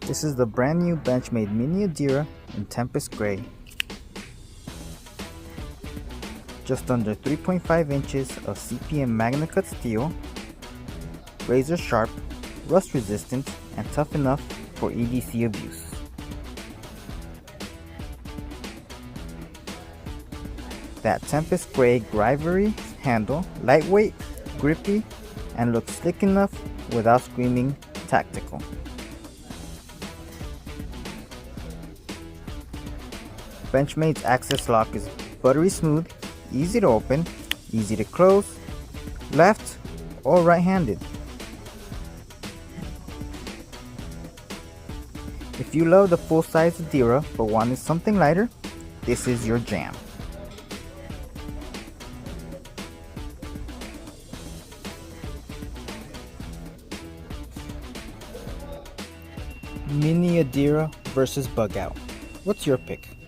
This is the brand new Benchmade Mini Adira in Tempest Gray. Just under 3.5 inches of CPM Magna Cut steel, razor sharp, rust resistant, and tough enough for EDC abuse. That Tempest Gray Grivery handle, lightweight, grippy, and looks slick enough without screaming tactical. Benchmade's access lock is buttery smooth, easy to open, easy to close, left or right-handed. If you love the full-size Adira but wanted something lighter, this is your jam. Mini Adira versus Bug Out. What's your pick?